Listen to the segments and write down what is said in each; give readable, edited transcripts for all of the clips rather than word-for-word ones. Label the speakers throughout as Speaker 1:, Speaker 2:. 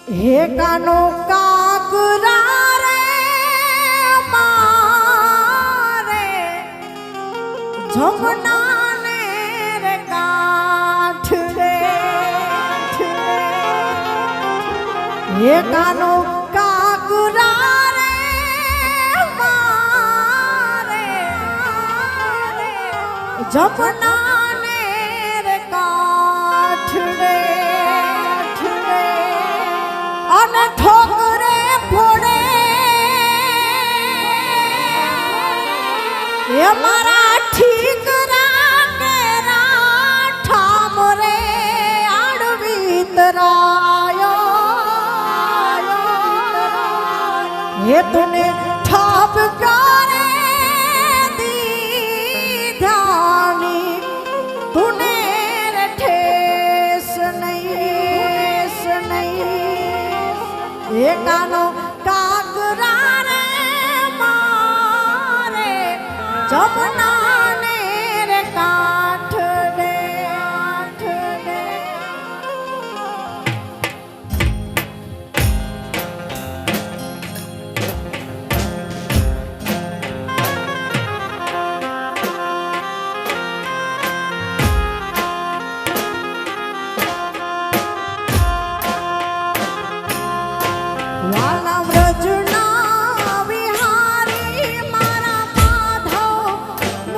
Speaker 1: હે કાનો કાકરા રે મારે જમના ને રે કાઠ રે હે કાનો કાકરા રે મારે જમના ને રે કાઠ રે અને ઠોકરે ફોડે એ મારા ઠીકરા કેરા ઠામ રે આડવી તરાયો હે તને ઠાપ કરે દીધાની તુને રે ઠેસ નહીં એકાનો કાકરા રે મારે જમના ને રે કાઠ રે વાલા વ્રજના વિહારી મારા માધવ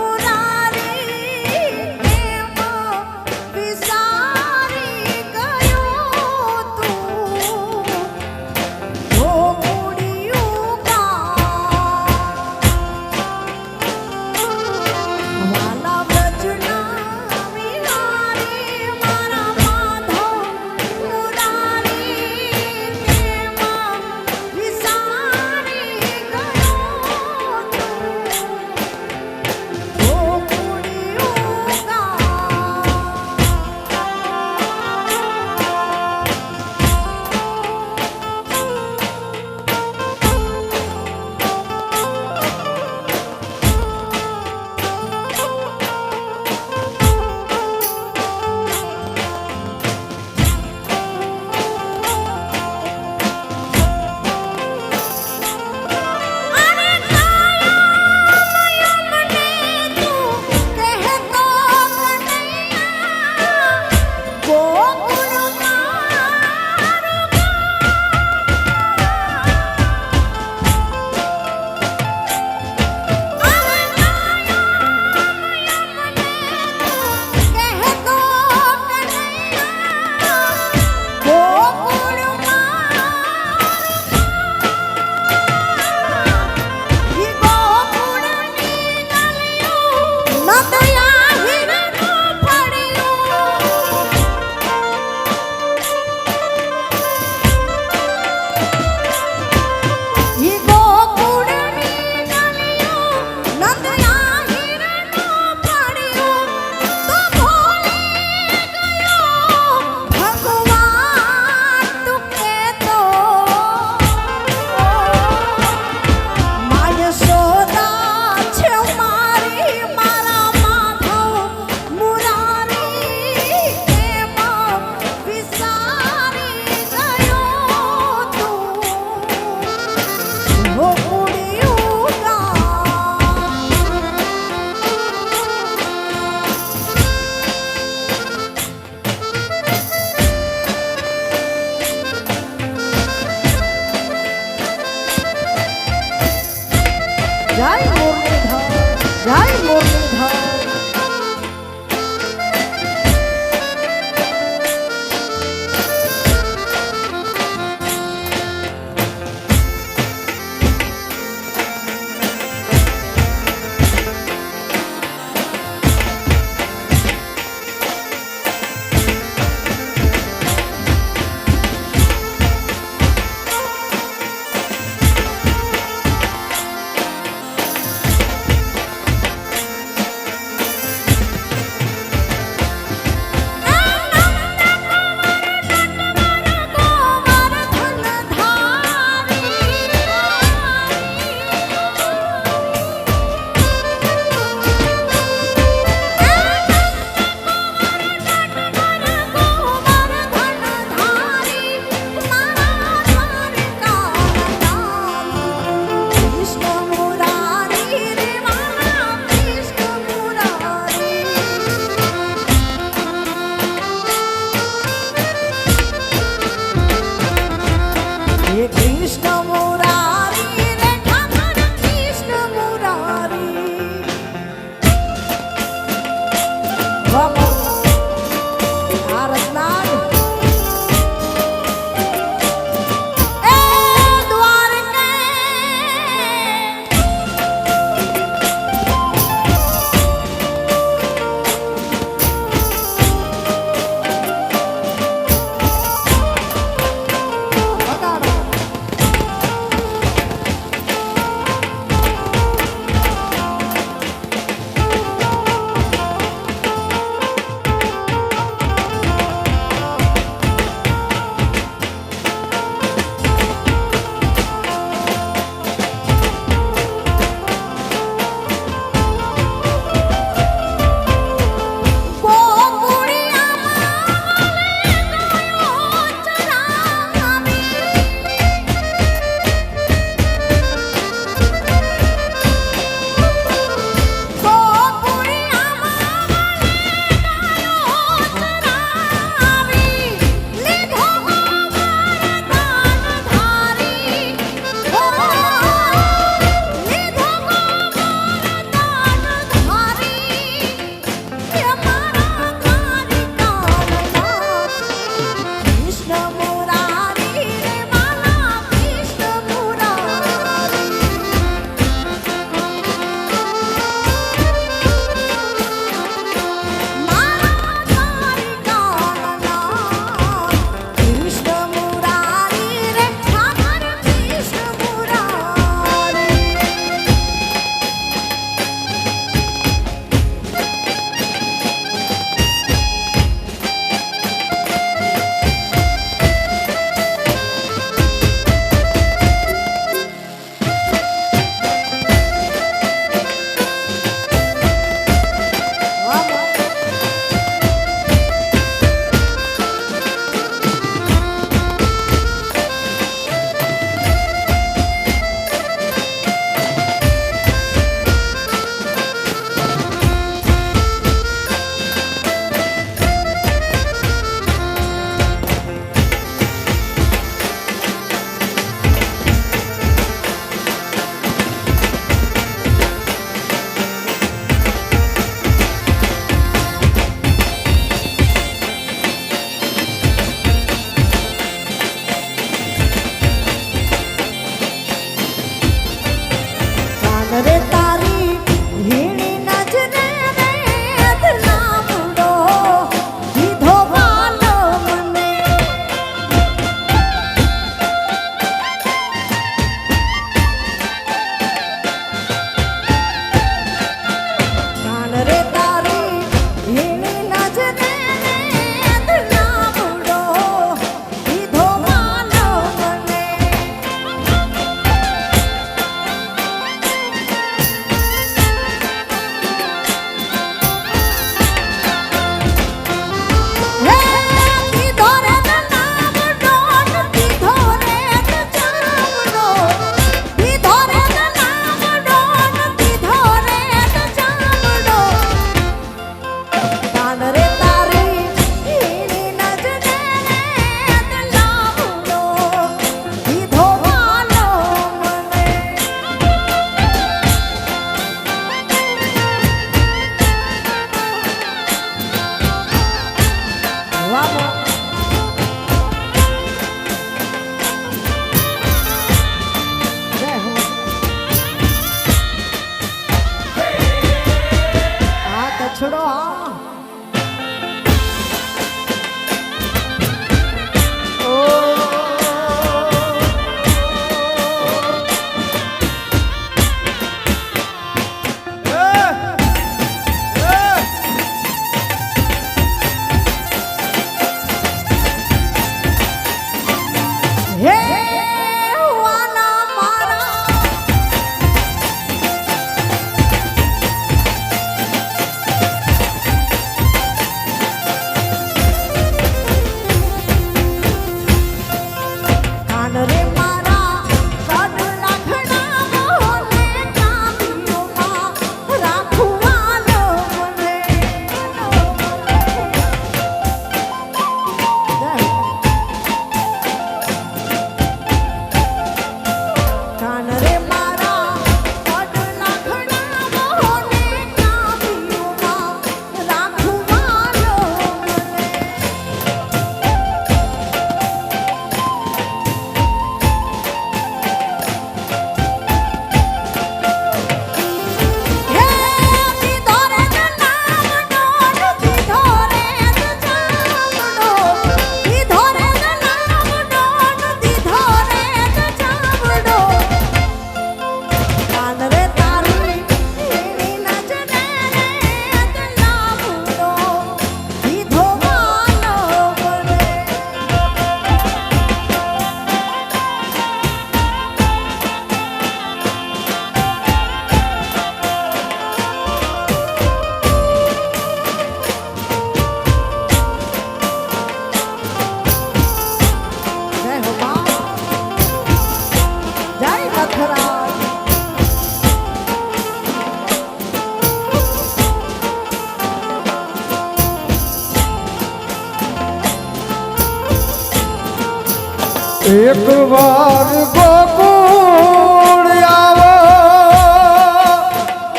Speaker 2: એક વાર ગોકુળ આવો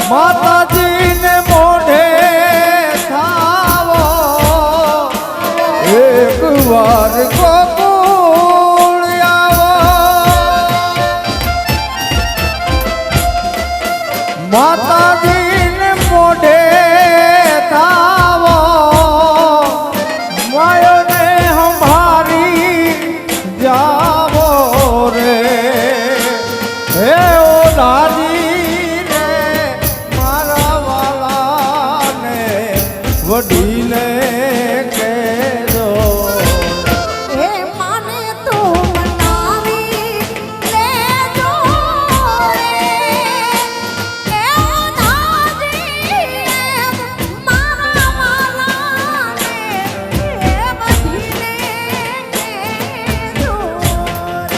Speaker 2: માતાજીને મોઢે થાવો એક વાર ગોકુળ આવો માતાજીને મોઢે થાવો માયોને હમારી જાવો રે હે ઓલાજી રે મારા વાલાને વડીલે કહેજો
Speaker 1: હે માને તું મનાવી લેજો રે હે ઓલાજી મારા વાલાને હે બધીને કહેજો રે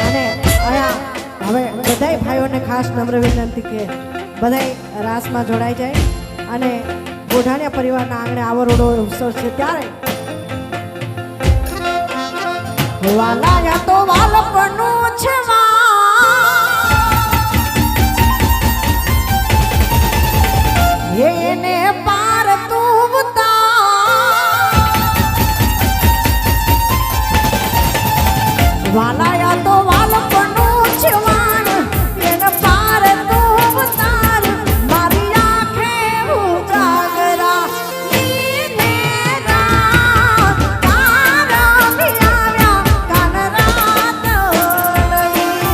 Speaker 1: અને અહીંયા હવે બધાય ભાઈઓને ખાસ નમ્ર વિનંતી કે બધાય રાસમાં જોડાઈ જાય અને ગોઢાણિયા પરિવારના આંગણે આવો રોડો ઉત્સવ છે ત્યારે વાલાયા તો વાલપનું છે એને પાર તું વાલાયા તો વાલપનું છવાન એને પાર તું તાર મારી આંખે ઉજાગરા નીને રાત તારા ભી આવ્યા કાન રાત નવી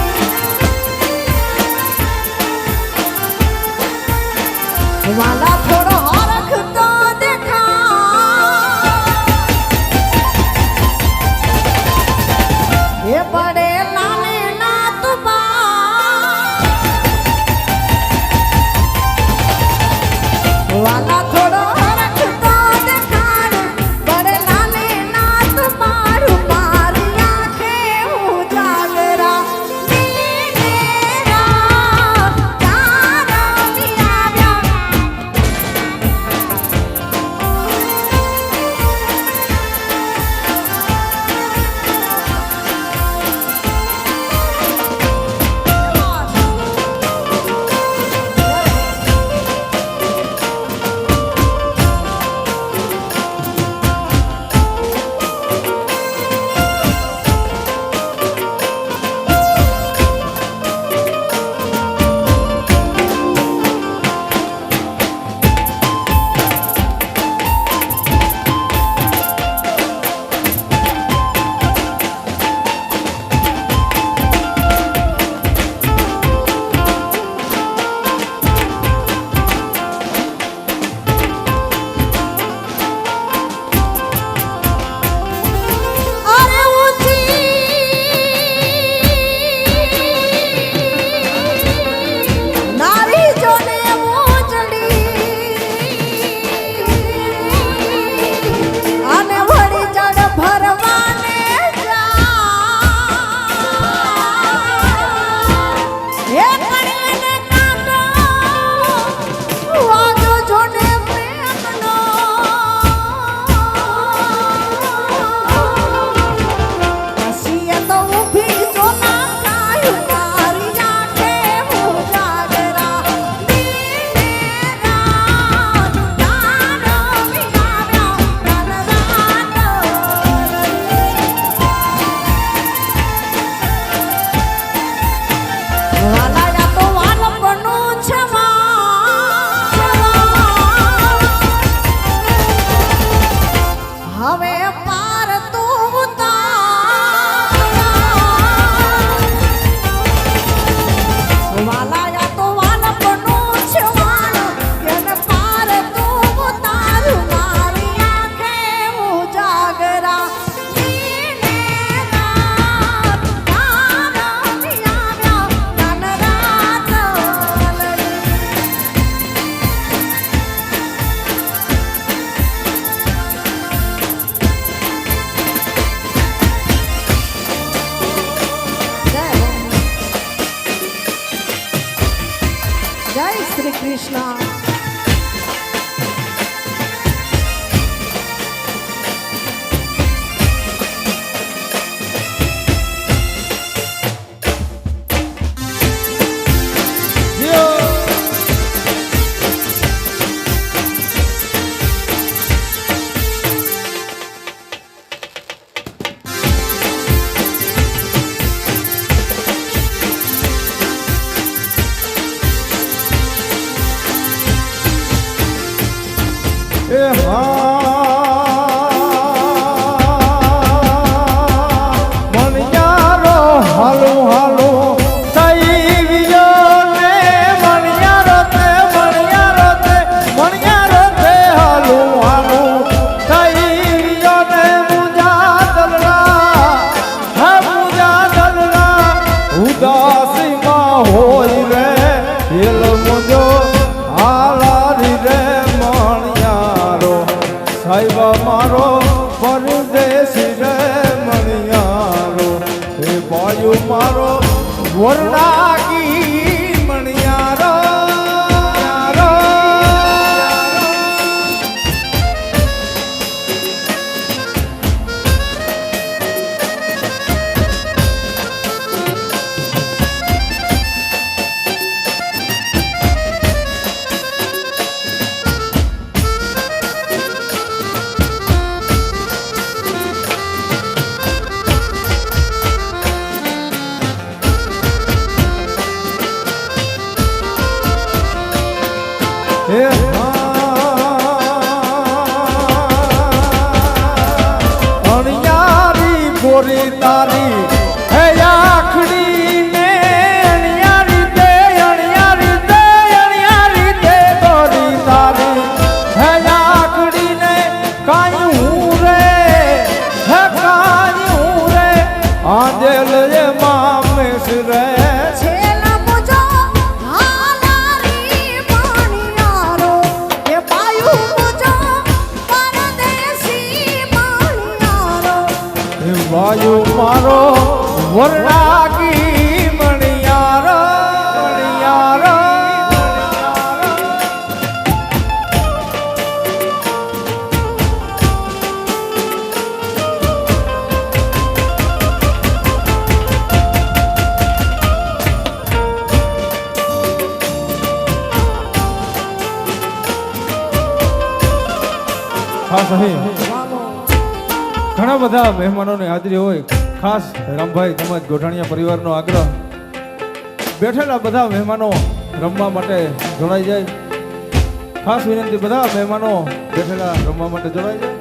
Speaker 1: કૃષ્ણ.
Speaker 2: મણિયારો હાલો હાલો થઈ ગયો ને મણિયારો તે હાલો હાલો થઈ ગયો ને મુજા દલના ઉદાસીમાં હોય રે હેલ મુજો હાલારી રે મણિયારો સાહેબ મારો પરદેશી રે મણિયારો હે બાયુ મારો વરણાગી મણિયારો હે અણિયારી ગોરી તારી હે આખડી ને અણિયારી તે ગોરી તારી હે આખડી ને કાઈ હું રે આંજેલ એ મામેશ રે વાયુ મારો વરણાગી મણિયારો ખાસ અહીં ઘણા બધા મહેમાનોની હાજરી હોય. ખાસ રામભાઈ તેમજ ગોઠાણીયા પરિવારનો આગ્રહ, બેઠેલા બધા મહેમાનો રમવા માટે જોડાઈ જાય. ખાસ વિનંતી, બધા મહેમાનો બેઠેલા રમવા માટે જોડાઈ જાય.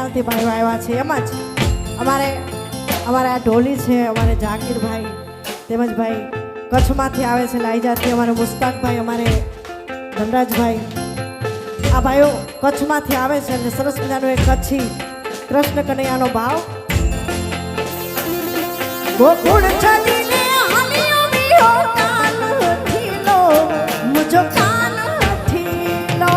Speaker 1: વિસ્તારમાંથી ભાઈઓ આવ્યા છે. એમ જ અમારે આ ઢોલી છે, અમારે જાકીરભાઈ તેમજ ભાઈ કચ્છમાંથી આવે છે લાઈજાથી, અમારે મુસ્તાકભાઈ, અમારે ધનરાજભાઈ. આ ભાઈઓ કચ્છમાંથી આવે છે અને સરસ મજાનો એક કચ્છી કૃષ્ણ કનૈયાનો ભાવ. ગોકુળ ચડીને હાલ્યો વિયો કાન ઠીલો, મુજો કાન ઠીલો.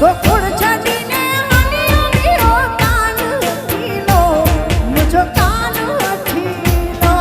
Speaker 1: ગોકુળ ચડીને હાલ્યો વિયો કાન ઠીલો, મુજો કાન ઠીલો.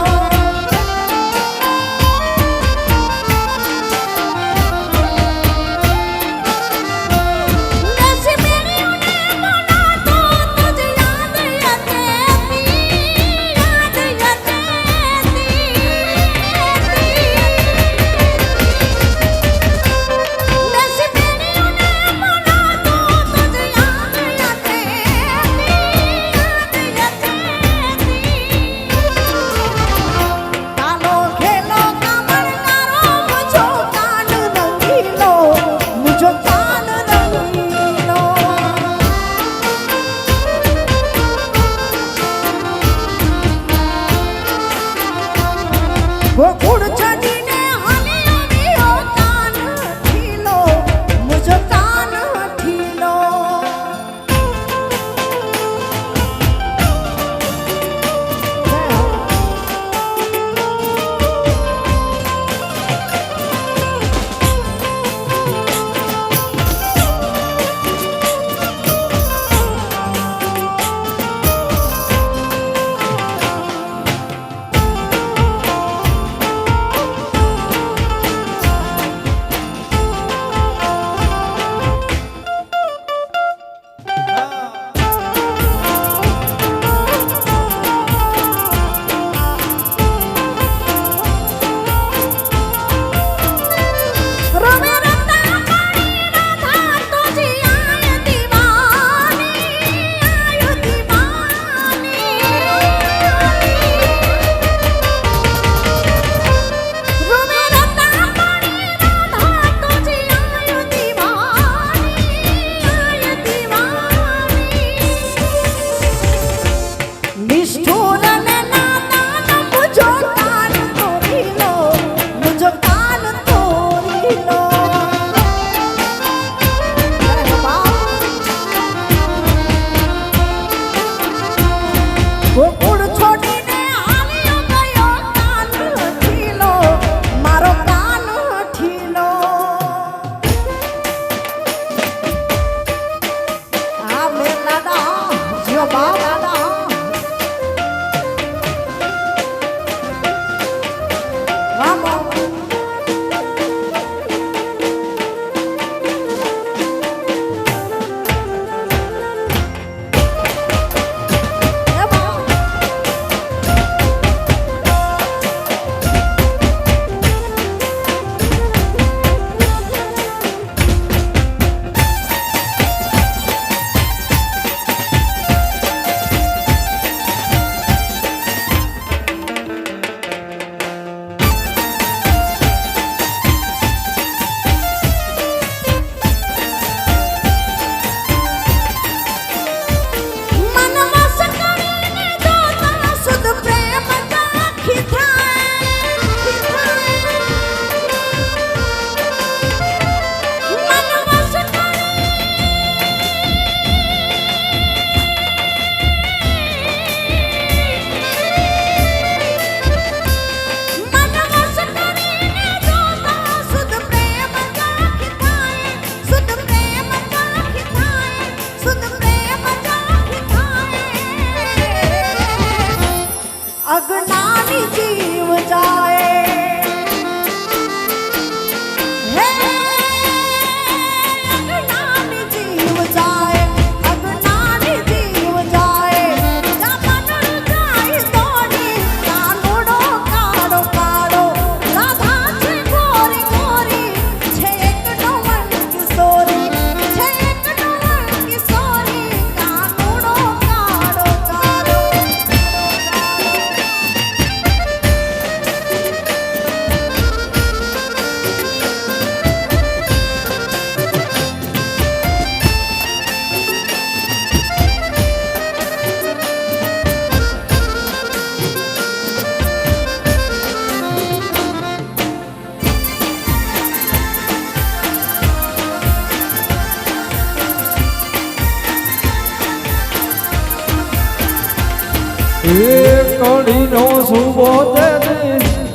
Speaker 2: એ કડીનો સુબોધે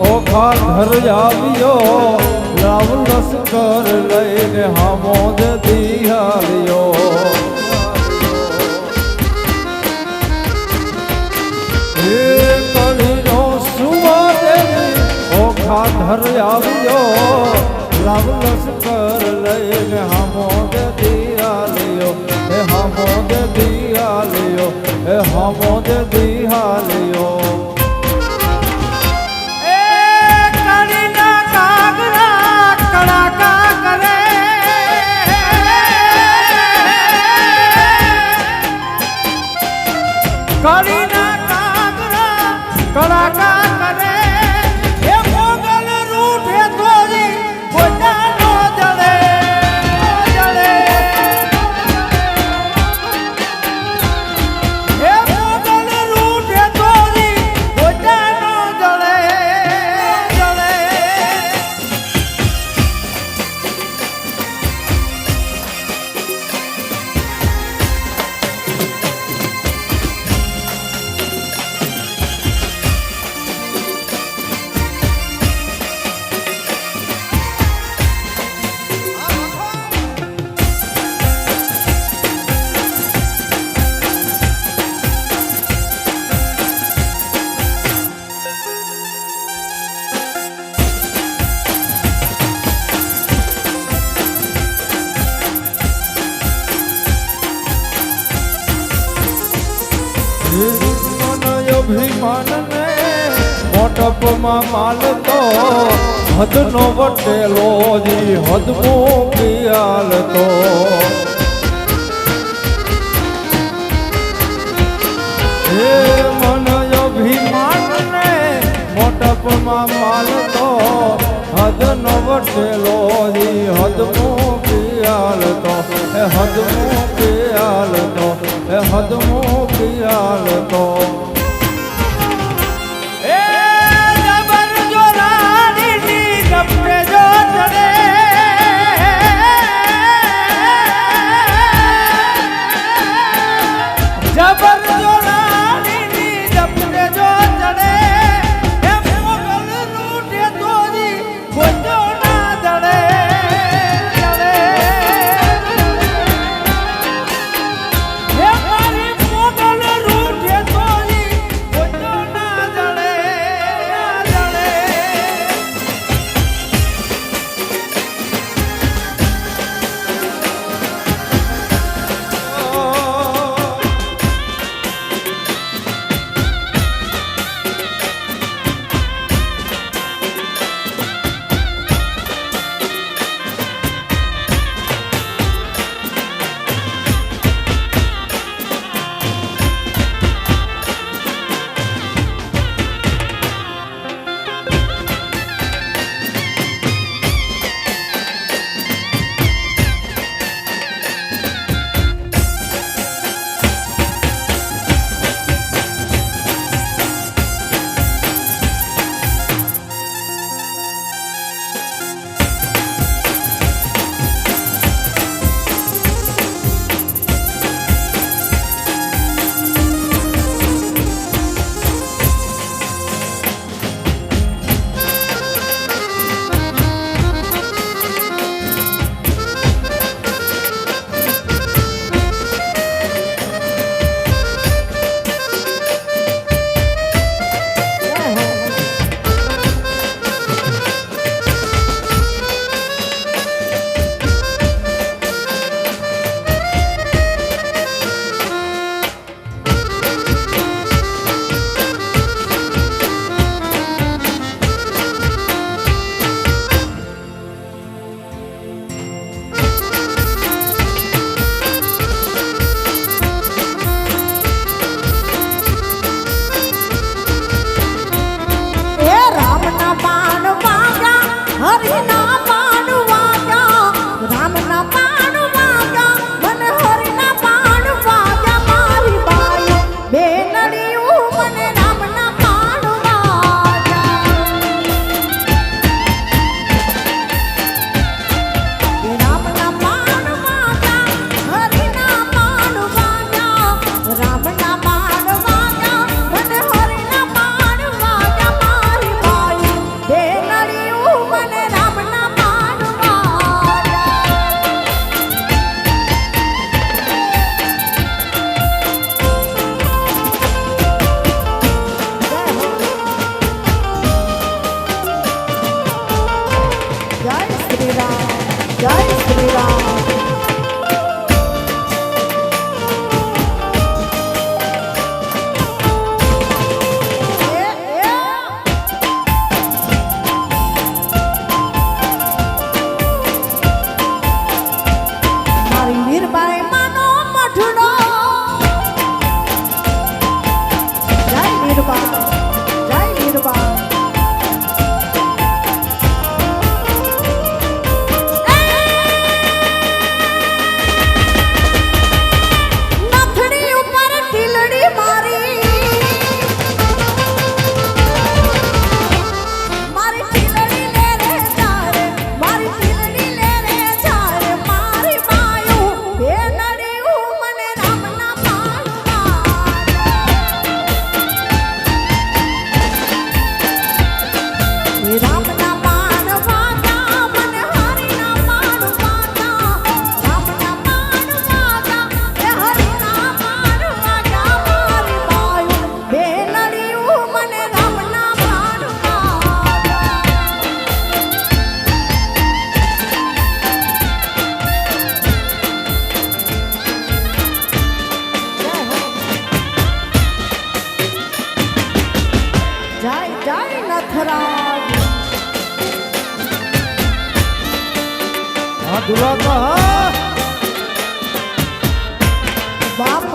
Speaker 2: ઓખા ધર આવ્યો લાવ લશ્કર લઈને હામોદ દિહાલ્યો એ કડીનો સુબોધે ઓખા ધર આવ્યો લાવ લશ્કર લઈને હામોદ દિહાલ્યો એ હામોદ દિહાલ્યો એ હામોદ દિહાલ્યો
Speaker 1: કડીના કાગરા કડાકા કરે એ મોગલ રૂઠે તોરી ગોટા નો જડે જડે એ મોગલ રૂઠે તોરી ગોટા નો જડે જડે
Speaker 2: અભિમાનને મોટપમાં માલતો હદનો વટેલો જી હદમો પિયાલતો હે મન અભિમાનને મોટપમાં માલતો હદનો વટેલો જી હદમો પિયાલતો હે હદમો પિયાલતો હે હદમો પિયાલતો
Speaker 1: રૂઠે તો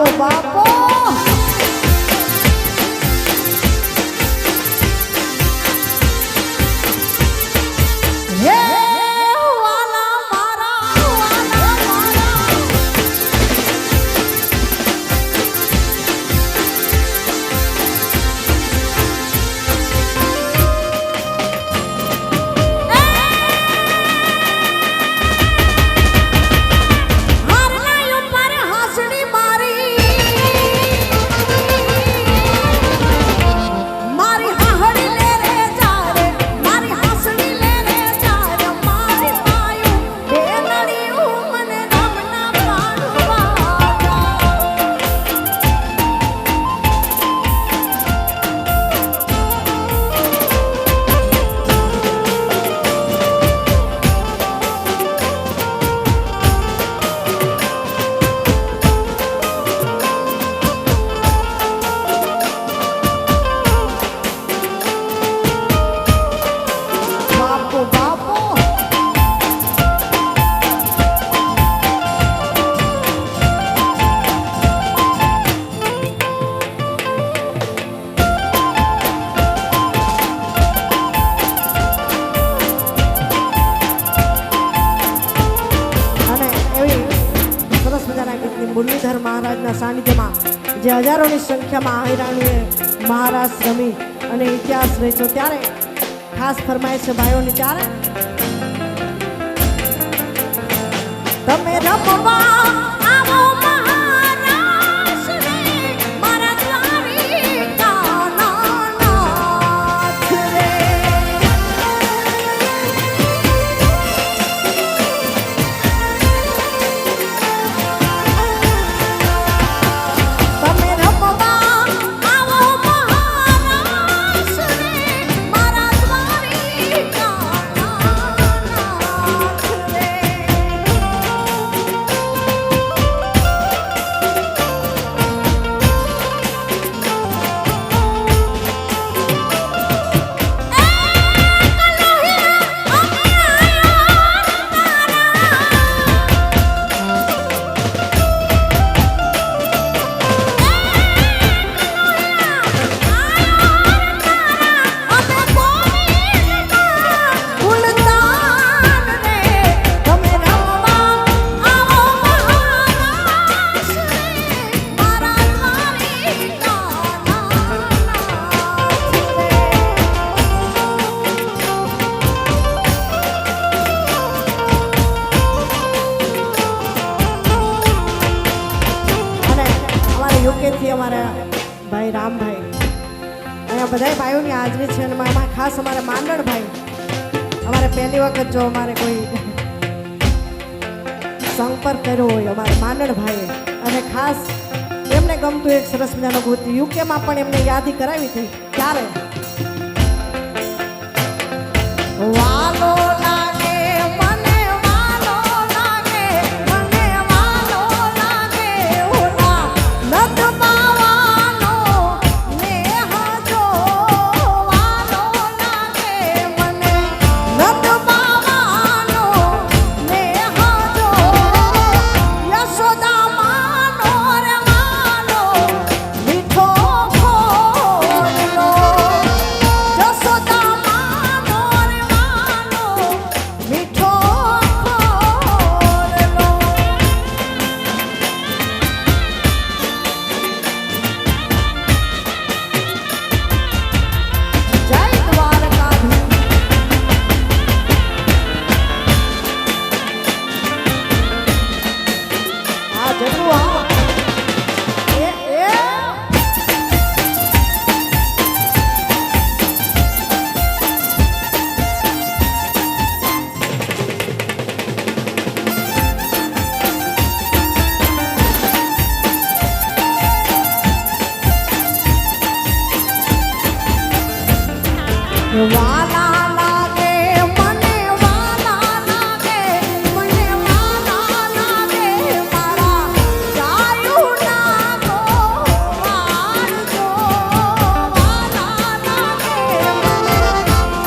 Speaker 1: બાપો બાપો હે વાલા મારા વાલા મારા હારના ઉપર હાસડી મારી મારી હાહડી લે રે જારે મારી હાસડી લે રે જારે મારી પાયું બેનડીયું મને રમના પાડવા બાપો બાપો અને એવી સરસ મજાના ગીતની મુરલીધર મહારાજના સાનિધ્યમાં જે હજારોની સંખ્યામાં આહિરાણીએ મહારાજ રમી અને ઇતિહાસ રચ્યો ત્યારે ખાસ ફરમાય છે ભાઈઓની ત્યારે તમે રમવા આવો મહારાજ રે મારા દ્વારિકાના નાથ રે તમે રમવા આવો મહારાજ રે મારા દ્વારિકાના નાથ રે યુકેથી અમારા ભાઈ રામભાઈ અહીંયા બધા ભાઈઓની હાજરી છે અને એમાં ખાસ અમારા માંડણભાઈ અમારે પહેલી વખત જો અમારે કોઈ સંપર્ક કર્યો હોય અમારે માંડણભાઈએ અને ખાસ એમને ગમતું એક સરસ મજાનું ગીત યુકેમાં પણ એમને યાદી કરાવી હતી ત્યારે વાલો લાગે મને વાલો લાગે મને વાલો લાગે ઓલા નથ પાવાનો નેહ જો વાલો લાગે મને નથ પાવાનો નેહ જો યશોદા માનો રે માનો મીઠો ખોલો યશોદા માનો રે માનો મીઠો ખોલો જય દ્વારકાધીશ આ જગુ હા એ વાલા લાગે મને વાલા લાગે મને વાલા લાગે મારા જાયું ના ગો વાળજો વાલા લાગે મને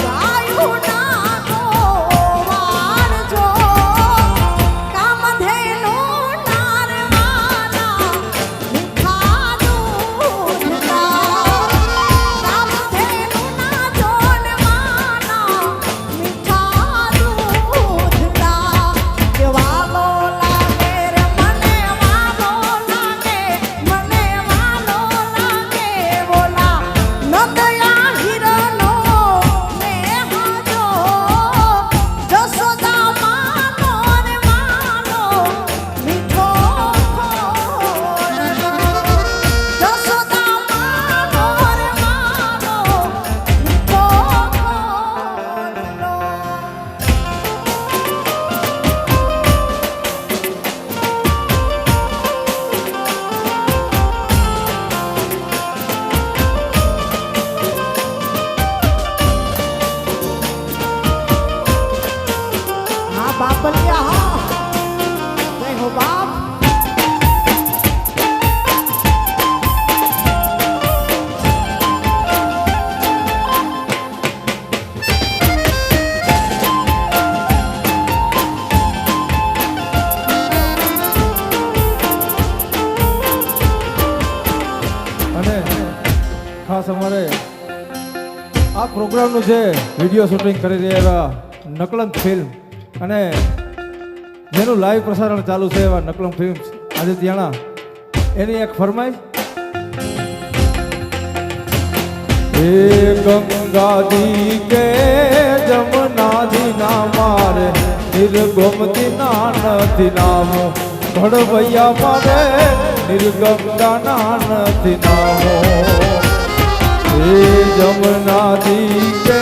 Speaker 1: જાયું ના ગો વાળજો કામધેનુ નાર વાલા
Speaker 2: ખાસ અમારે આ પ્રોગ્રામનું જે વિડીયો શૂટિંગ કરી રહ્યા નકલંક ફિલ્મ અને જેનું લાઈવ પ્રસારણ ચાલુ છે એવા નકલંક ફિલ્મ્સ આદિત્યાણા એની એક ફરમાઈશ હે ગંગાજી કે જમનાજી ના મારે નિર્ગમતી ના નથી નામો ઘડવૈયા મારે નિર્ગમતા ના નથી નામો હે જમનાજી કે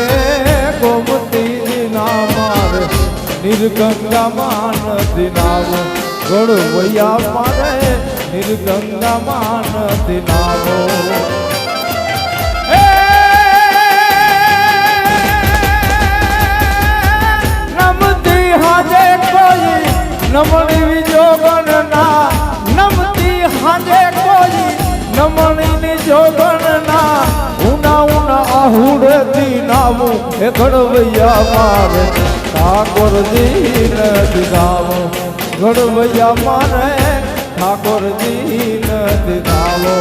Speaker 2: ગોમતી ના મારે નિર્ગંગા માં નથી નામો ઘડવૈયા મારે નિર્ગંગા માં નથી નામો નમણી જોગણના નમતી હાજે કોઈ નમણી જોગણના ઉના ઉના આહુડતી નામું એ ઘડવૈયા મારે ઠાકોરજી નથી ગાવો ઘડવૈયા મારે ઠાકોરજી નથી ગાવો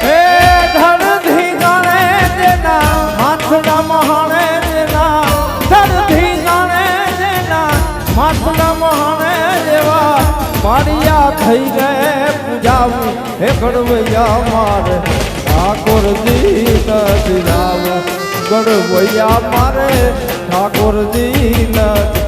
Speaker 2: એ ધરધી ગાણે તેના હાથના મહાણે તેના ધરધી ગાણે તેના હાથના મહાણે જેવા પાડિયા થઈ ગયે પૂજાવું હે ઘડવૈયા મારે ઠાકોરજી નથી ગાવો ઘડવૈયા મારે ઠાકોરજી નથી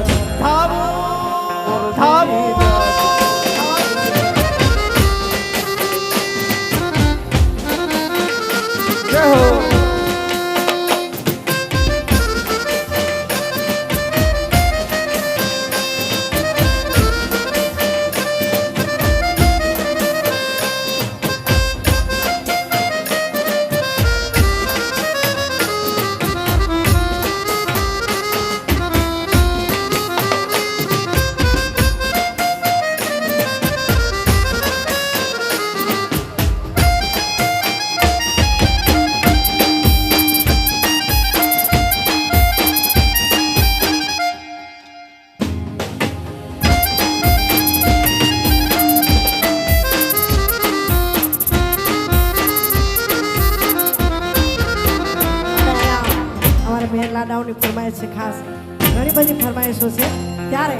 Speaker 1: લાડાઓની ફરમાઈશ છે ખાસ ઘણી બધી ફરમાઈશો છે ત્યારે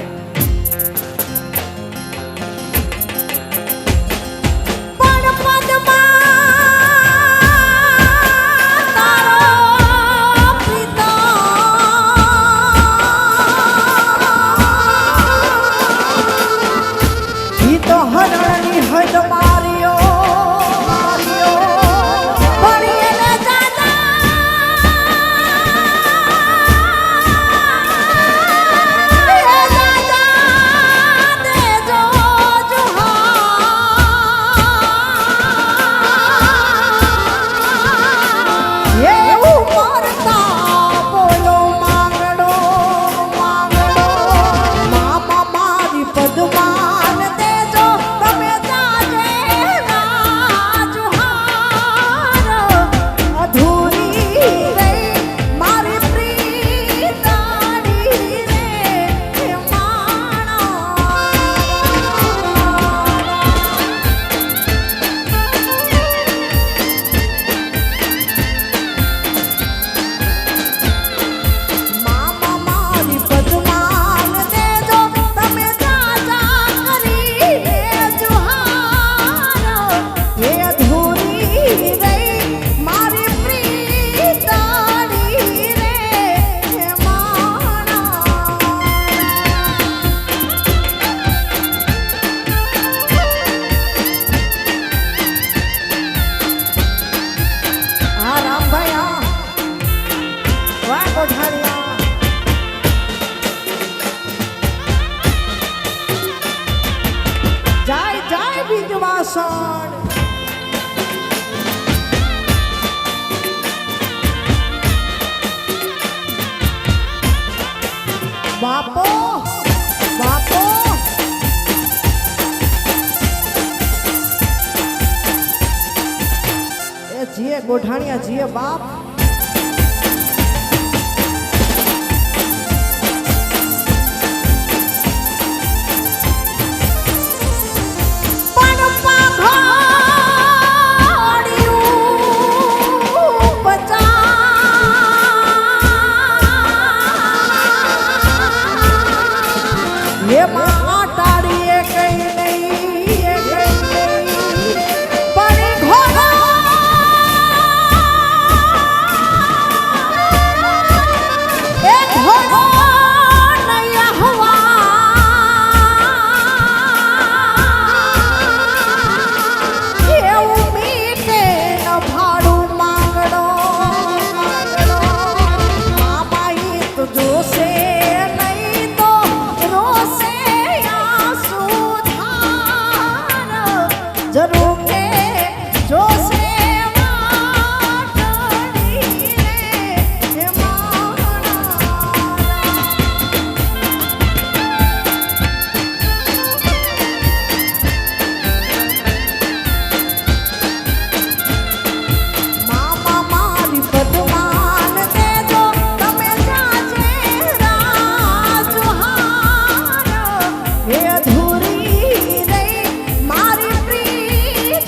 Speaker 1: બાપો બાપો એ જીએ ગોઠાણિયા જીએ બાપ
Speaker 3: પણ પાઘાડ્યું
Speaker 1: જરૂર કે જોશે વાટડી રે માણા મામા મારી પદમાન દેજો તમે જાજે રાજહાર હે અધૂરી રે મારી પ્રીત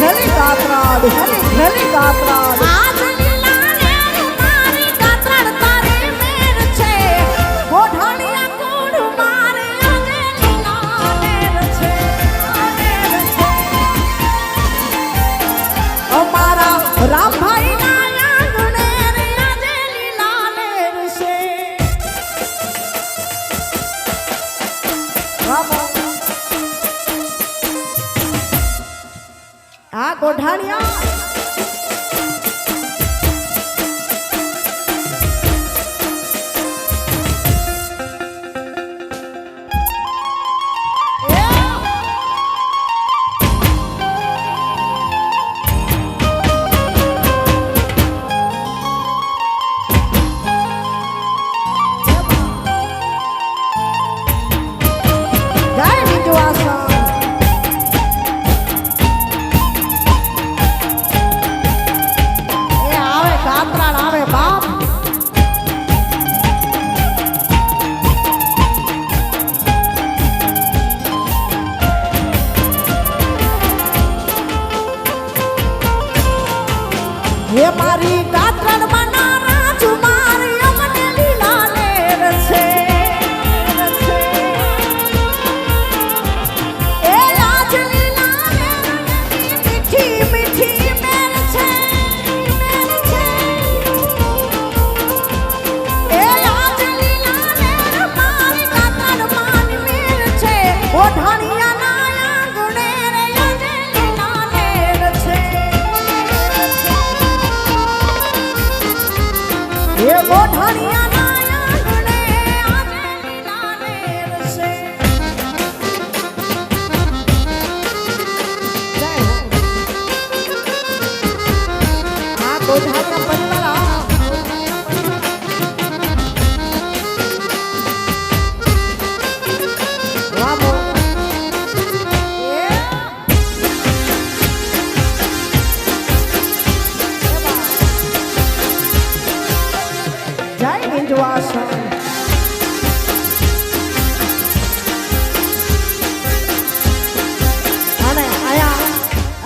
Speaker 1: ઘેલી કાતરાડ ઘેલી કાતરાડ
Speaker 3: આજ લીલા લેર મારી કાતરાડ તારી મેર છે ગોઢાણિયા કોડ મારે આજે લીલા લેર છે
Speaker 1: અમારા રામભાઈ ના આંગણે રે આજે લીલા લેર છે આ ગોઢાણિયા જય વિજવાસન એ આવે કાતરાડ આવે બાપ હે મારી કાતરાડ માના રાજુ મારી અમને લીલા લેર છે એ આજ લીલા લેર મીઠી મીઠી મેર છે એ આજ લીલા લેર મારી કાતરાડ માની મેર છે ઓઢાણિયા ના આંગણે રે આજે લીલા લેર છે એ ઓઢાણિયા ના આંગણે આજે લીલા લેર છે જય હો આ ગોઢાણિયા પરિવાર વાહ બો જય વિંધવાસન અને આયા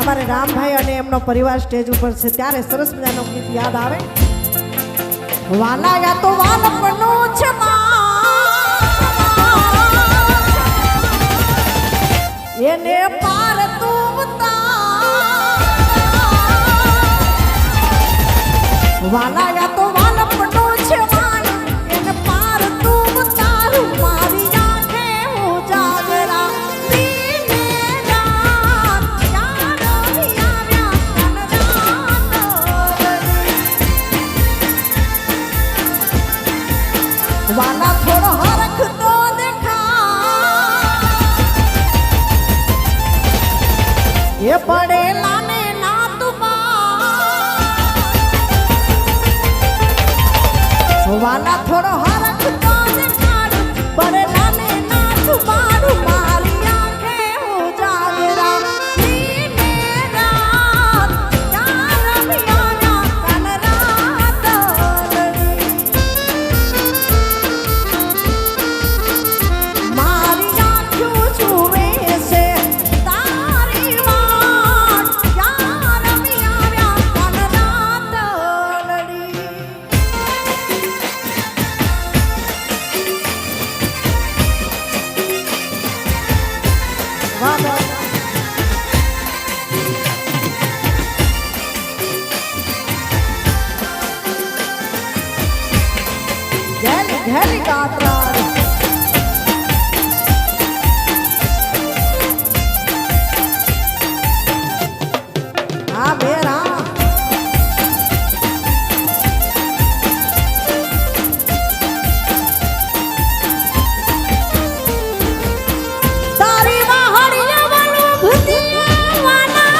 Speaker 1: અમારે રામભાઈ અને એમનો પરિવાર સ્ટેજ ઉપર છે ત્યારે સરસ મજાનો ગીત યાદ આવે વાલા યા તો વાલપનું છે માં એને પાર તું વાલા યા તો વાલપનું છે માન એને પાર તું તારું મારી આંખે હું જાગરા દીને રાત યાર આવ્યા કન રાત વાલા થોડો હરખ તો દેખા એ પડેલા ને ના તું વાલા થોડો હરખ તો દેખાડ પડેલા ને ના તું મારું મારી આંખે હું જાગરા દીને રાત યાર આવ્યા કન રાત મારી આંખો જુએ છે તારી વાત યાર આવ્યા કન રાત લડી ઘેલી કાતરાડ આ બેરા તારી વાહડીએ વાલું ભૂતિયા વાના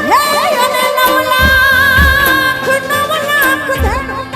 Speaker 1: હે અને 9 લાખ ધન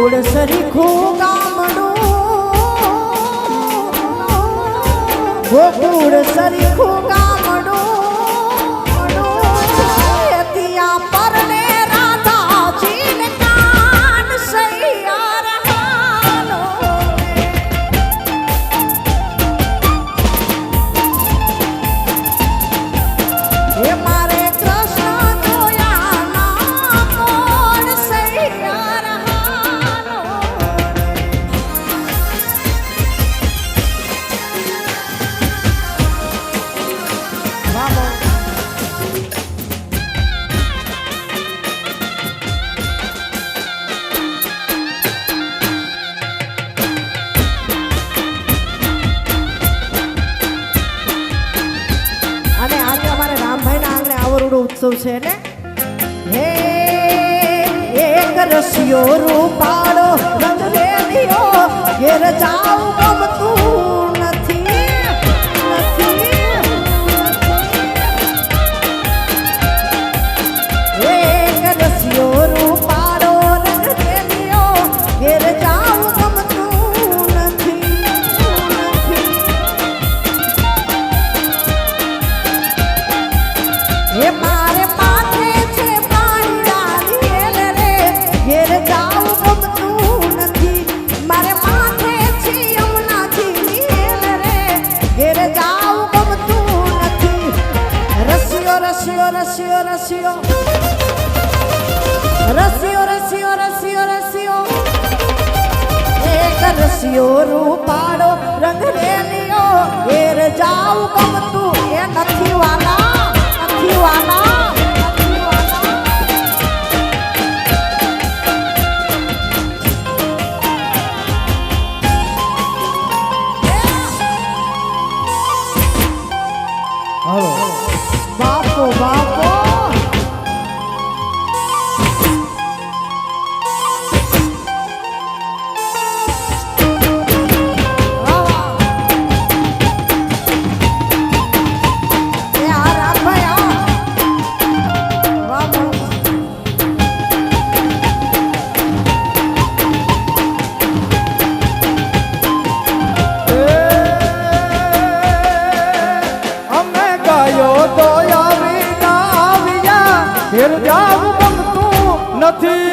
Speaker 1: ગોકુળ સરીખું ગામડું, ગોકુળ સરીખું ગામડું, ત્યાં પરને રાધાજીને કાન સૈયાર હાલો. એ મારે કૃષ્ણ જોયા ના કોણ સૈયાર હાલો. વાહ. અને આજે અમારે રામભાઈના આંગણે આવરડો ઉત્સવ છે ને હે એક રસિયો રૂપાળો રંગ રેલિયો ઘેર જાવ ગમતું નથી, એક રસિયો રૂપાળો રંગ રેલિયો ઘેર જાવ ગમતું નથી. એ મારે માથે છે પાણી ડાલી રે ઘેર જાવ ગમતું નથી. મારે માથે છે યમુનાજી રે ઘેર જાવ ગમતું નથી. રસિયો રસિયો રસિયો રસિયો રસિયો રસિયો રસિયો રસિયો એક રસિયો રૂપાળો રંગ રેલિયો ઘેર જાવ ગમતું એ નથી વાલા, નથી વાલા, નથી વાલા.
Speaker 2: હાલો
Speaker 1: બાપો બાપો વાહ, વાહ. એ આ રામભાઈ આ. વાહ, વાહ.
Speaker 2: અમે ગાયો તો આવી ના આવ્યા ઘેર જાવ ગમતું નથી,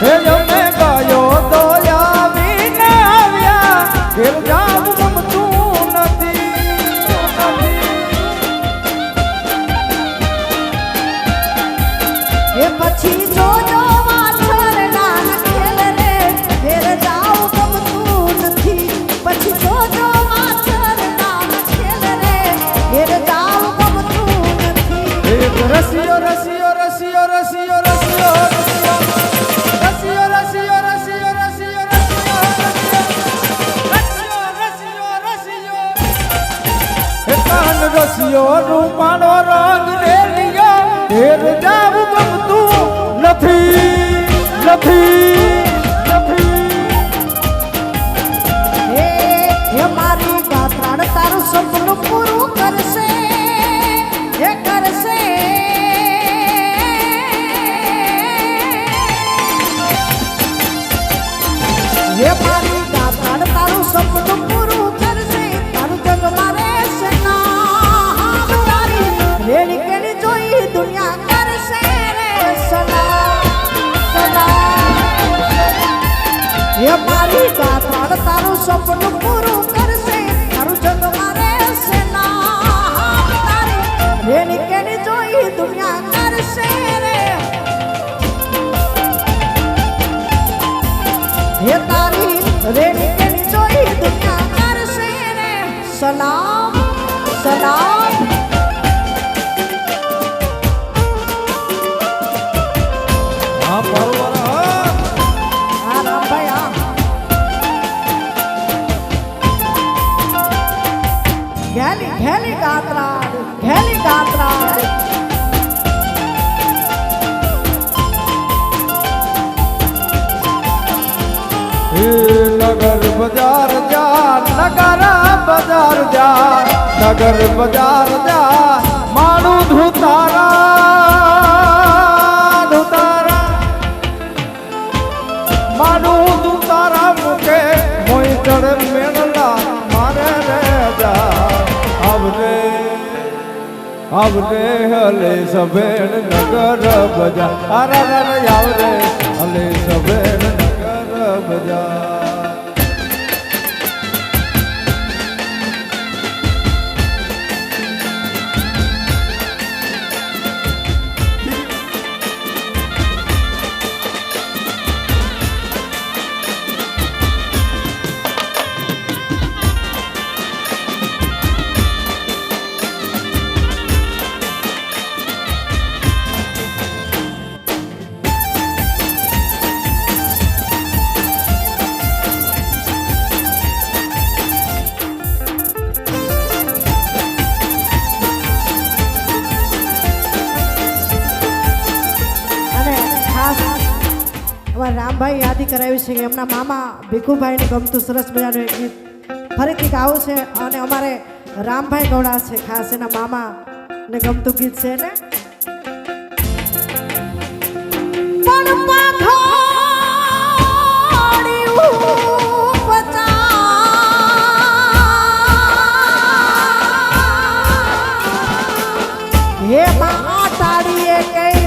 Speaker 2: હે અમે ગાયો તો આવી ના આવ્યા ઘેર જાવ ગમતું નથી.
Speaker 1: એ પછી જોજો વાછરડા ખેલ રે ઘેર જાવ ગમતું નથી. પછી જોજો વાછરડા ખેલ રે ઘેર જાવ ગમતું નથી.
Speaker 2: એક રસિયો રસિયો રસિયો રસિયો રસિયો રસિયો રસિયો રસિયો રસિયો રસિયો રૂપાનો રંગ ને લીયો ઘેર જાવ ગમતું નથી,
Speaker 1: એ મારી ગાત્રાણ તારું સપનું પૂરું કરશે, એ કરશે. એ મારી ગાત્રાણ તારું સપનું પૂરું કરશે. તારું જગ મારે છે ના તારી રેડી કેડી જોઈ દુનિયા કરશે રે સલામ સલામ. એ મારી ગાત્રાણ તારું સપનું પૂરું કરશે. તારું જગ મારે છે ના તારી રેડી કેડી જોઈ દુનિયા કરશે રે. હે તારી રેડી કેડી જોઈ દુનિયા કરશે રે સલામ સલામ.
Speaker 2: હા પરવારા
Speaker 1: આ રામભાઈ આ. ઘેલી ઘેલી ગાત્રાડ ઘેલી ગાત્રાડ.
Speaker 2: હે નગર બજાર જા, નગર બજાર જા, નગર બજાર જા, મારું ધુતારા મારું તું તારા મુકે મોઈ ચડે મેળલા મારે રે જા આવરે આવરે હલે સભેણ નગર બજા આરા આવરે હલે સભેણ નગર બજા
Speaker 1: રામભાઈ યાદી કરાવી છે કે એમના મામા ભીખુભાઈને ગમતું સરસ મજાનું એક ગીત ફરીથી ગાવું છે અને અમારે રામભાઈ ગૌડા છે ખાસ એના મામા ને ગમતું ગીત છે ને
Speaker 3: પણ પાઘોડી ઉપજા
Speaker 1: હે માતાડીએ કઈ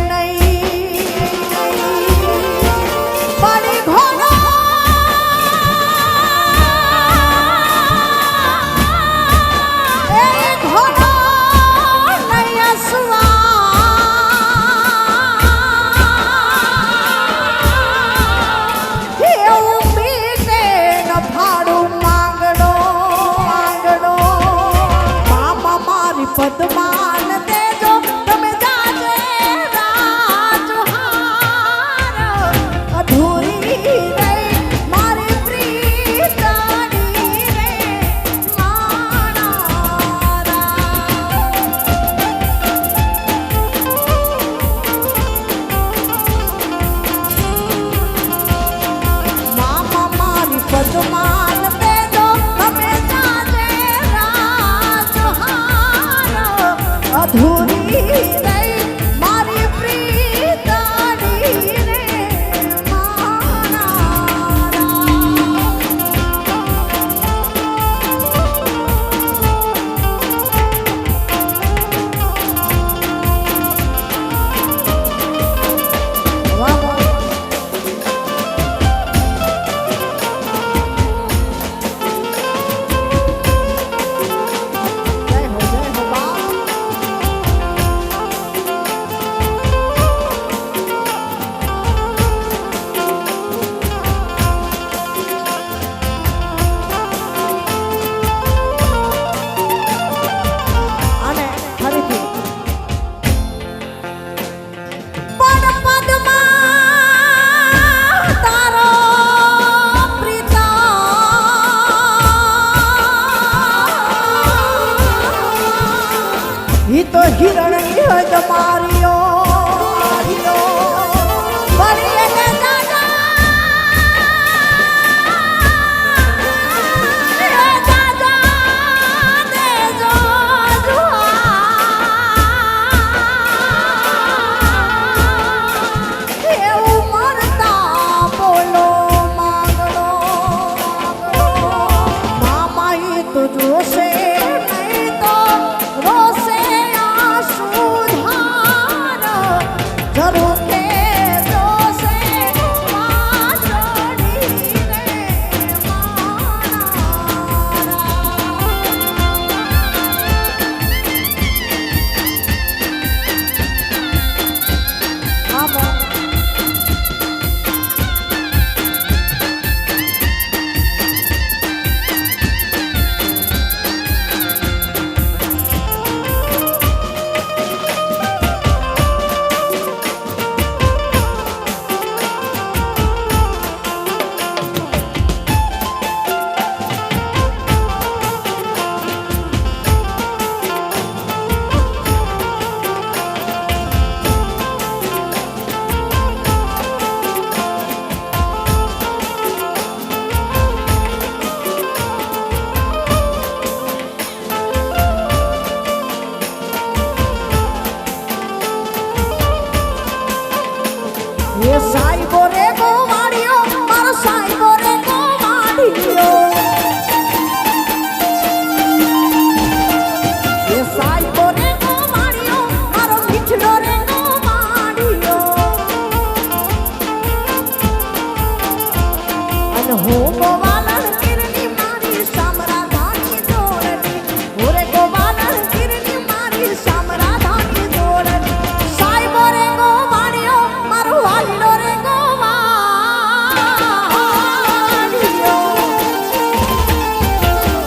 Speaker 1: અને હું ગોવાલણ ગીરની મારી સામરાધાની જોડણી ઓરે ગોવાલણ ગીરની મારી સામરાધાની જોડણી સાહેબો રે ગોવાળિયો મારો વાલીડો રે ગોવાળિયો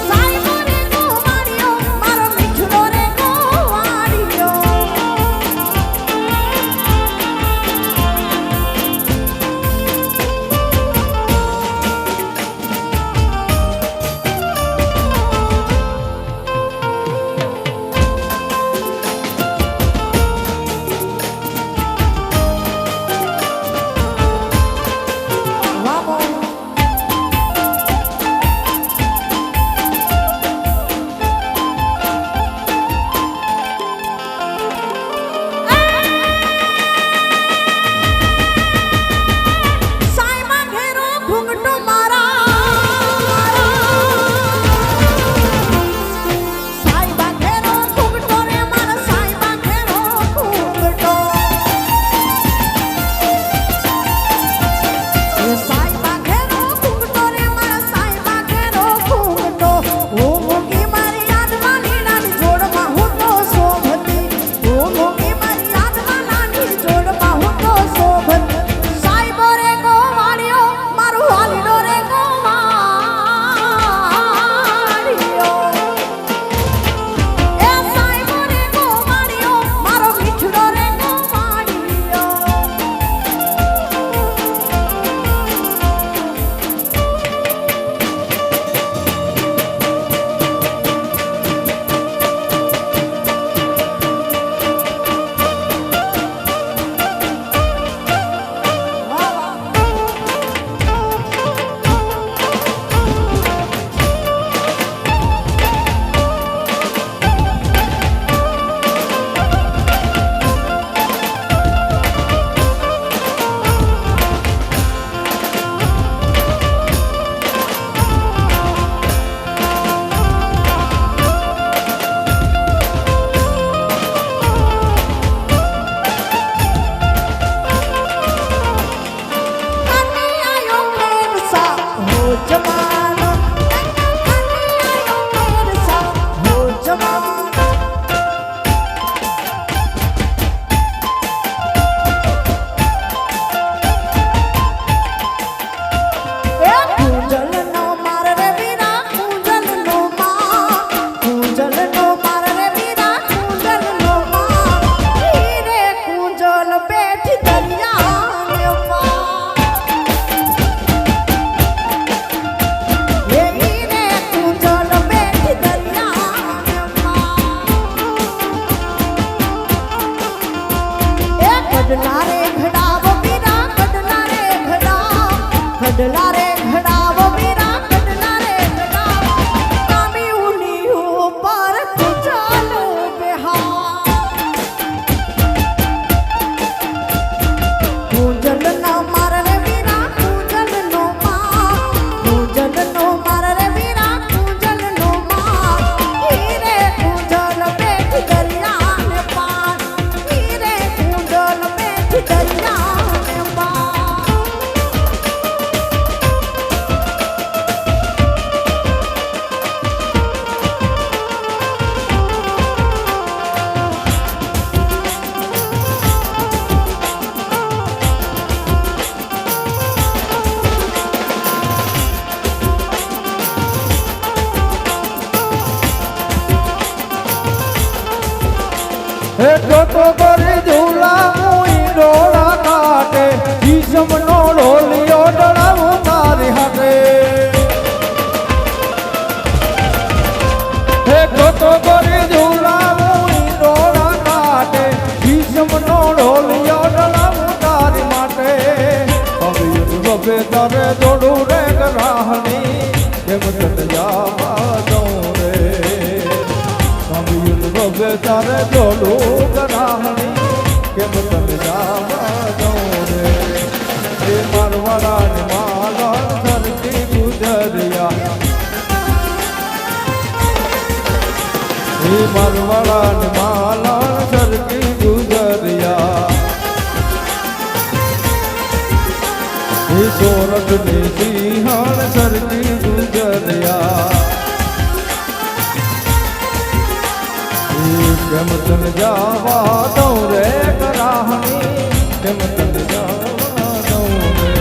Speaker 1: સાહેબો રે ગોવાળિયો મારો મીઠડો રે ગોવાળિયો સાઈમાં ઘેરો ઘૂંઘટો મારા સાઈબા ઘેરો ઘૂંઘટો રે મારા સાઈબા ઘેરો ઘૂંઘટો એ સાઈબા ઘેરો ઘૂંઘટો રે મારા સાઈબા ઘેરો ઘૂંઘટો હું મૂકી મારી યાદમાં લીલાની જોડમાં હું તો શોભતી હું મૂકી મારી યાદમાં નાની જોડમાં હું તો શોભતી સાઈબો રે ગોવાળિયો મારું વાલીડો રે ગોવાળિયો એ સાઈબો રે ગોવાળિયો મારો મીઠડો રે ગોવાળિયો કનૈયાયો મેરસા હો જમાનો કનૈયાયો મેરસા હો જમાનો એ કુંજલનો માર રે વીરા કુંજલનો માં કુંજલનો માર રે વીરા કુંજલનો માં હીરે કુંજલ બેઠી દરિયાને માં એ હીરે કુંજલ બેઠી દરિયાને માં એ કડલા રે ઘડાવો વીરા કડલા રે ઘડાવ કડલા રે ઘડાવો વીરા કડલા રે ઘડાવ કામી ઉની ઉપર કુંજલ બેહા કુંજલનો માર રે વીરા કુંજલનો માં કુંજલનો માર રે વીરા કુંજલનો માં હીરે કુંજલ બેઠી દરિયાને પાર હીરે કુંજલ બેઠી દરિયાને પાર
Speaker 2: હે તો કરી ઝૂલા મુઈ ડોળા કાટે ઈસમનો ઢોલિયો ડળાવું તારી હાટે હે તો કરી ઝૂલા મુઈ ડોળા કાટે ઈસમનો ઢોલિયો ડળાવું તારી માટે હવે રબે તારે જોડું રે ગરાહની એમ તને જાવા દઉં રે હવે તારે જોડું ગરાહની કેમ તને જાવા દઉં રે એ મારવાડાની માલા સરકી ગુજરિયા એ મારવાડાની માલા સરકી ગુજરિયા એ ગોરખની સિંહણ સરકી ગુજર્યા કેમ તન જાવા દઉં રે કરાહણી કેમ તન જાવા દઉં રે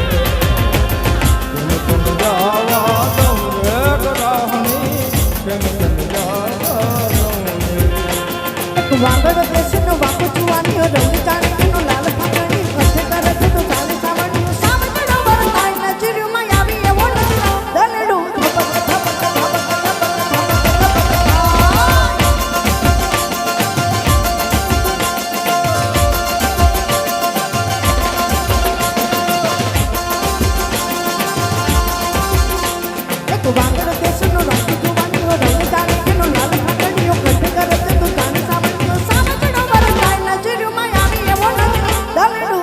Speaker 2: કેમ તન જાવા દઉં રે કરાહણી કેમ તન જાવા દઉં રે
Speaker 1: વાગડ દેશનો વાકુ જુવાનીઓ રંગ ચાણીનો લાલ ફાકણી કથે કરે છે તો ચાલે સાવણીઓ સામકડો વરતાઈ નજરમાં આવી એવો નજરો દલડું વાગડ દેશનો વાકુ જુવાનીઓ રંગ ચાણીનો લાલ ફાકણીઓ કથે કરે છે તો ચાલે સાવણીઓ સામકડો વરતાઈ નજરમાં આવી એવો નજરો દલડું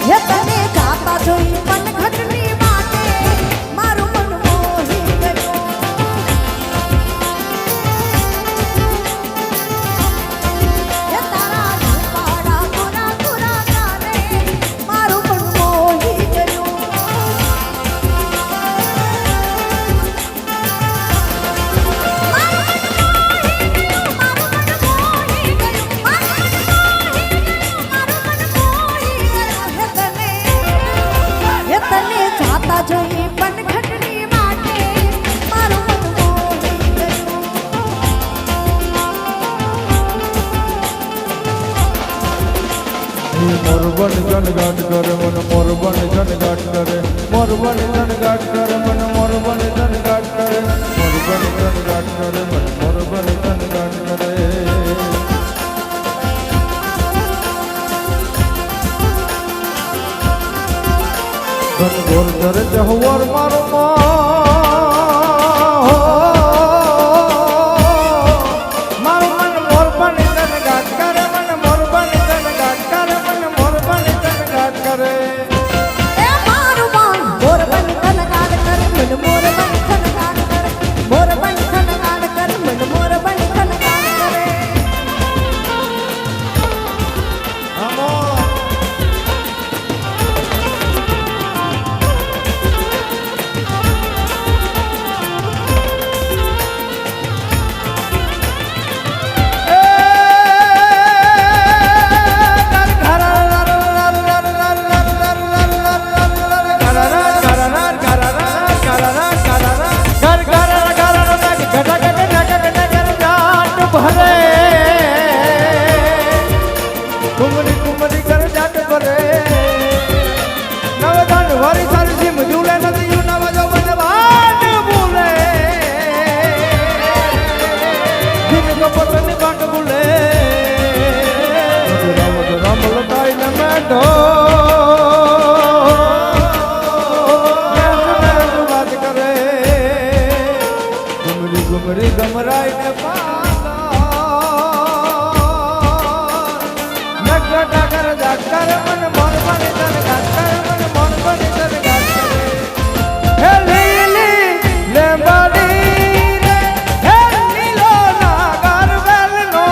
Speaker 1: હે તને જાતા જોઈ પણ ઘટની માટે મારું મન મોહી ગયું હે તારા રૂપાળા ગોરા ગોરા ગાને મારું મન મોહી ગયું હે તને જાતા જોઈ પણ ઘટની માટે મારું મન મોહી ગયું
Speaker 2: મોરબન જનગાટ કરે મન મોરબન જનગાટ કરે મોરબન જનગાટ કરે મન મોરબન જનગાટ કરે મોરબન જનગાટ કરે મન મોરબન જનગાટ કરે ઘન ઘોર ધર જહવર મારો મારું મન મોરબન જનગાટ કરે મન મોરબન જનગાટ કરે મન મોરબન જનગાટ કરે
Speaker 1: એ મારું મન મોર બની થનગાડ કરે મન મોર બની થનગાડ કરે મોર બની થનગાડ કરે મન મોર બની થનગાડ કરે
Speaker 2: આમો કુમરી કુમરી કર જાટ ભરે નવધાન વારી સારી સિમ ઝૂલે નથી યુ નવ જો બન ભાટ ભૂલે દિન કપટ ની બાટ ભૂલે રામ લતાઈ ને મેઢો વાત કરે કુમરી કુમરી ગમરાઈ ને कर मन मन मन तन गाट कर मन मन मन तन गाट करे हे लीली लेंबाडी रे हे नीलो नागर वेल नो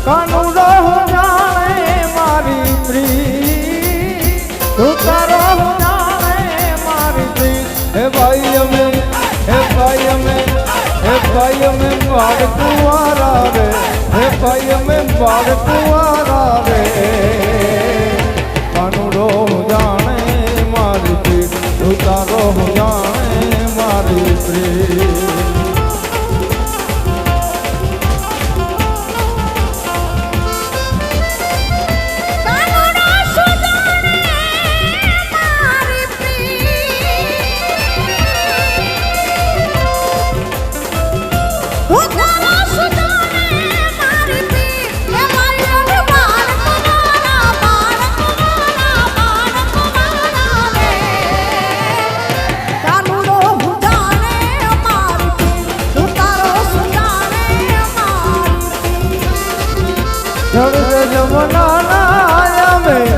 Speaker 2: કાનુડો જાણે મારી પ્રી તું તારો જાણે મારી પ્રી હે ભાઈ અમે બાળ કુંવારા રે હે ભાઈ અમે બાળ કુંવારા રે કાનુડો જાણે મારી પ્રી તું તારો જાણે મારી પ્રી જમના મેં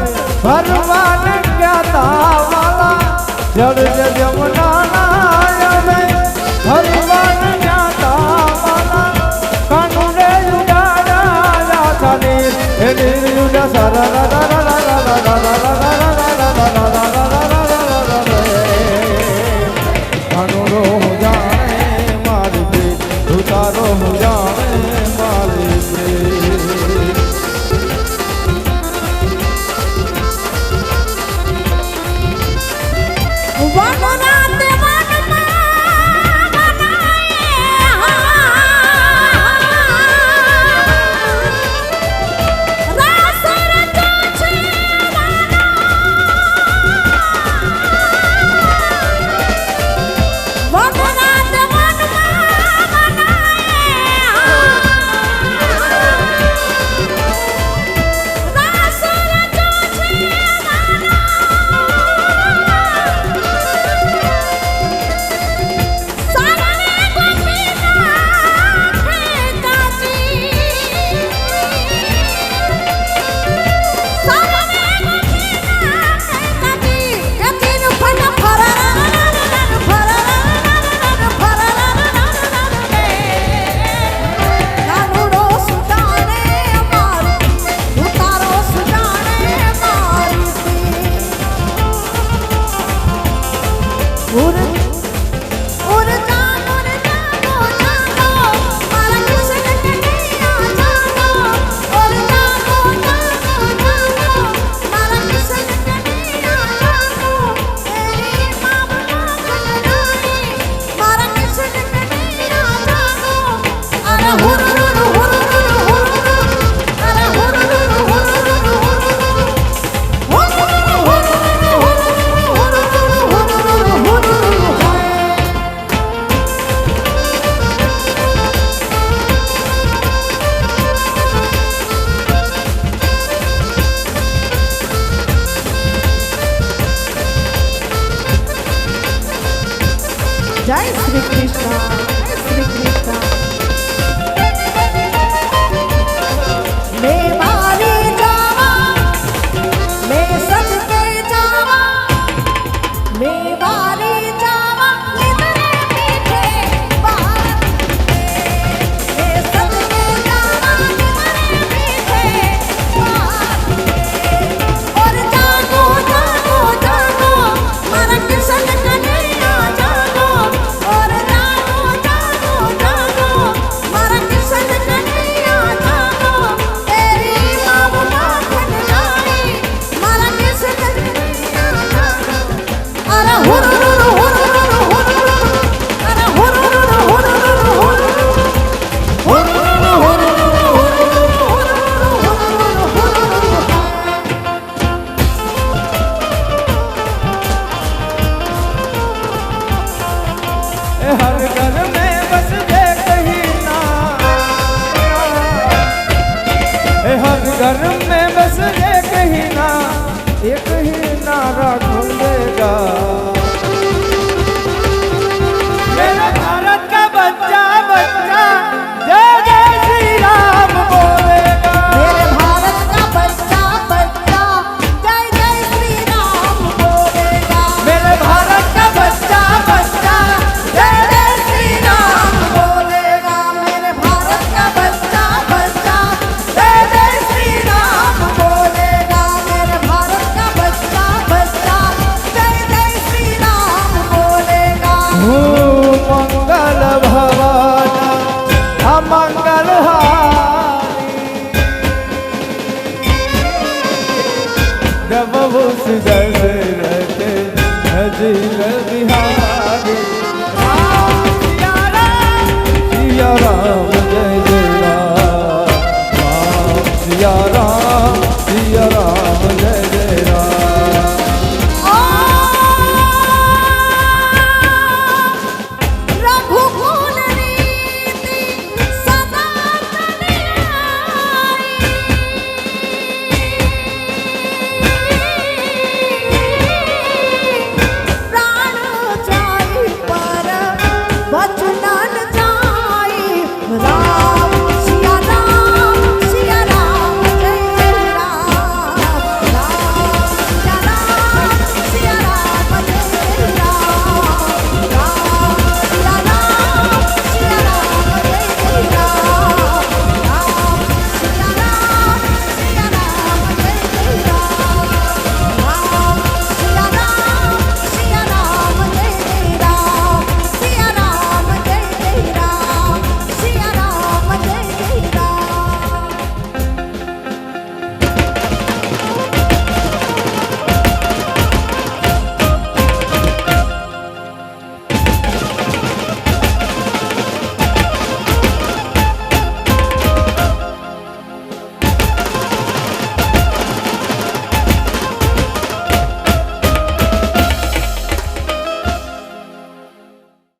Speaker 2: ભરવાન ગયા તા વાલા જડ જમના મેં ભરવાન ગયા તા વાલા કાનુડે ઉડાડા ખાલી એની ઉડા સારા કાનુડો જાણે મારી પ્રેમ તું તારો જાણે મારી પ્રેમ
Speaker 1: જય શ્રી કૃષ્ણ જય શ્રી કૃષ્ણ મેં મારી જાવા મેં સદકે જાવા મેં મારી જાવા નિદરે મીઠે બાત મેં સદકે જાવા નિદરે મીઠે બાત ઓર જાગો જાગો જાગો મારા કિશન કનૈયા જાગો और जागो जागो जागो मारा किशन कन्हैया जागो तेरी माँ माखन लाई मारा किशन कन्हैया जागो अरे हुरुरु हुरुरु हुरुरु अरे हुरुरु हुरुरु हुरुरु हुरुरु हुरुरु
Speaker 2: हर घर में बस जे कहीं ना हर घर में बस जे कहीं ना एक ही नारा ढूंढेगा